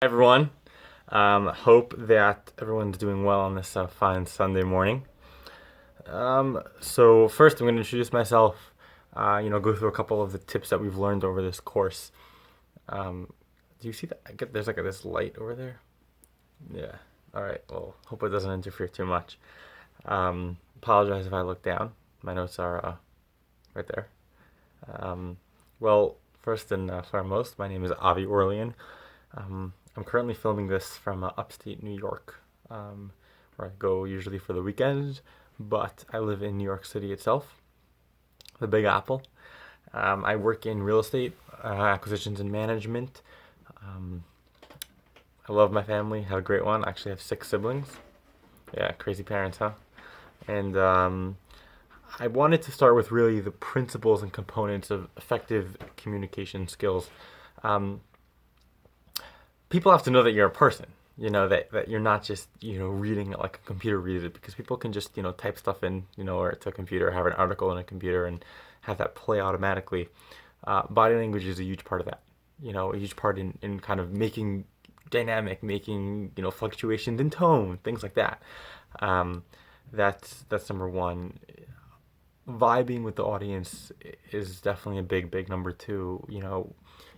Everyone. Hope that everyone's doing well on this fine Sunday morning. So first, I'm going to introduce myself. Go through a couple of the tips that we've learned over this course. Do you see that? There's like this light over there. Yeah. All right. Well, hope it doesn't interfere too much. Apologize if I look down. My notes are right there. Um, well, first and foremost, my name is Avi Orlean. I'm currently filming this from upstate New York, where I go usually for the weekends, but I live in New York City itself, the Big Apple. I work in real estate, acquisitions and management. Um, I love my family, have a great one. I actually have 6 siblings. Yeah, crazy parents, huh? And I wanted to start with really the principles and components of effective communication skills. Um, People have to know that you're a person, that you're not just, reading it like a computer reads it, because people can just, type stuff in, or to a computer, have an article in a computer and have that play automatically. Body language is a huge part of that, a huge part in kind of making dynamic, making, fluctuations in tone, things like that. That's number one. Vibing with the audience is definitely a big number two.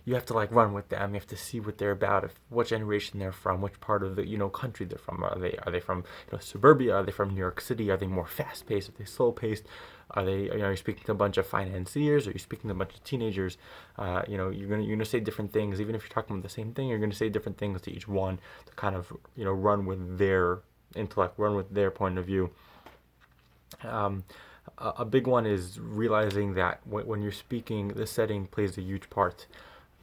You have to like run with them. You have to see what they're about, if what generation they're from, which part of the country they're from. Are they from suburbia? Are they from New York City? Are they more fast paced? Are they slow paced? Are they are you speaking to a bunch of financiers? Are you speaking to a bunch of teenagers? You're gonna say different things, even if you're talking about the same thing. You're gonna say different things to each one to kind of run with their intellect, run with their point of view. Um, a big one is realizing that when you're speaking, the setting plays a huge part.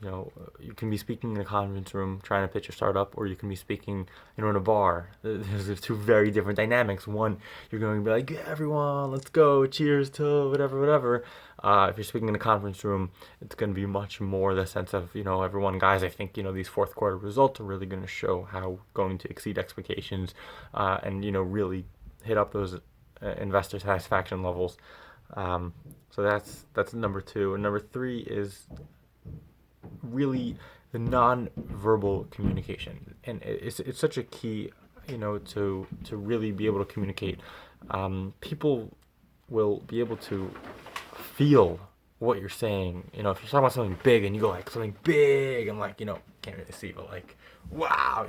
You can be speaking in a conference room trying to pitch a startup, or you can be speaking, in a bar. There's two very different dynamics. One, you're going to be like, yeah, everyone, let's go, cheers to whatever. If you're speaking in a conference room, it's going to be much more the sense of, everyone, guys, I think, these fourth quarter results are really going to show how we're going to exceed expectations, and, really hit up those investor satisfaction levels. So that's number two. And number three is really the non-verbal communication, and it's such a key, to really be able to communicate. People will be able to feel what you're saying. If you're talking about something big and you go like something big, and like can't really see, but like wow,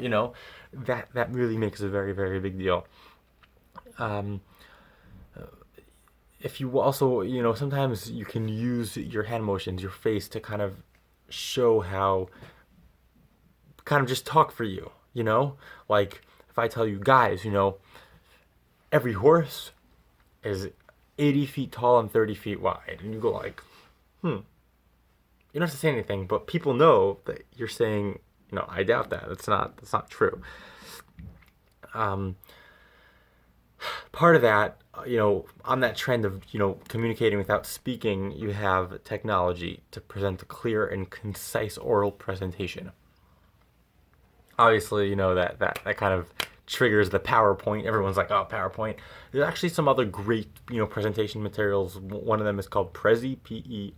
that really makes a very big deal. Um, if you also, sometimes you can use your hand motions, your face to kind of show how, kind of just talk for you, Like if I tell you, guys, every horse is 80 feet tall and 30 feet wide, and you go like, you don't have to say anything, but people know that you're saying, I doubt that. That's not true. Um, Part of that, on that trend of, communicating without speaking, you have technology to present a clear and concise oral presentation. Obviously, that kind of triggers the PowerPoint. Everyone's like, oh, PowerPoint. There's actually some other great, presentation materials. One of them is called Prezi, Prezi.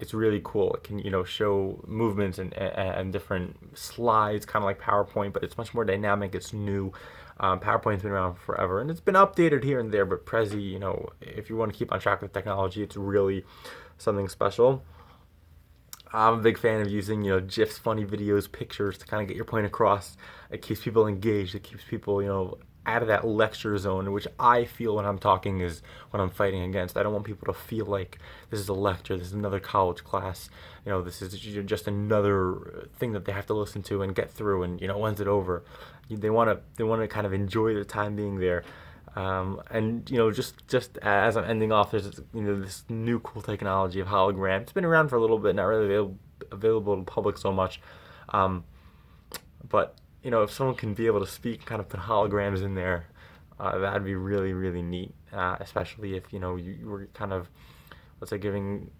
It's really cool. It can show movements and different slides, kind of like PowerPoint, but it's much more dynamic. It's new. PowerPoint's been around forever, and it's been updated here and there. But Prezi, if you want to keep on track with technology, it's really something special. I'm a big fan of using, GIFs, funny videos, pictures to kind of get your point across. It keeps people engaged. It keeps people, out of that lecture zone, which I feel when I'm talking is what I'm fighting against. I don't want people to feel like this is a lecture, this is another college class, this is just another thing that they have to listen to and get through, and when's it over? They want to kind of enjoy the time being there. And just as I'm ending off, there's this new cool technology of hologram. It's been around for a little bit, not really available to the public so much, but if someone can be able to speak, kind of put holograms in there, that'd be really neat. Especially if you were kind of, let's say, giving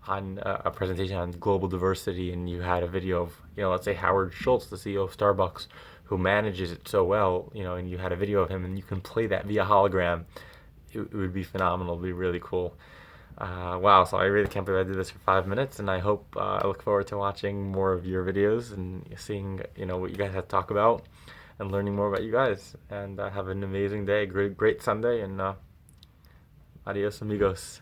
on a presentation on global diversity, and you had a video of let's say Howard Schultz, the CEO of Starbucks, who manages it so well, and you had a video of him, and you can play that via hologram. It would be phenomenal. It'd be really cool. Wow, so I really can't believe I did this for 5 minutes, and I look forward to watching more of your videos and seeing, what you guys have to talk about and learning more about you guys. And have an amazing day, great Sunday, and adios, amigos.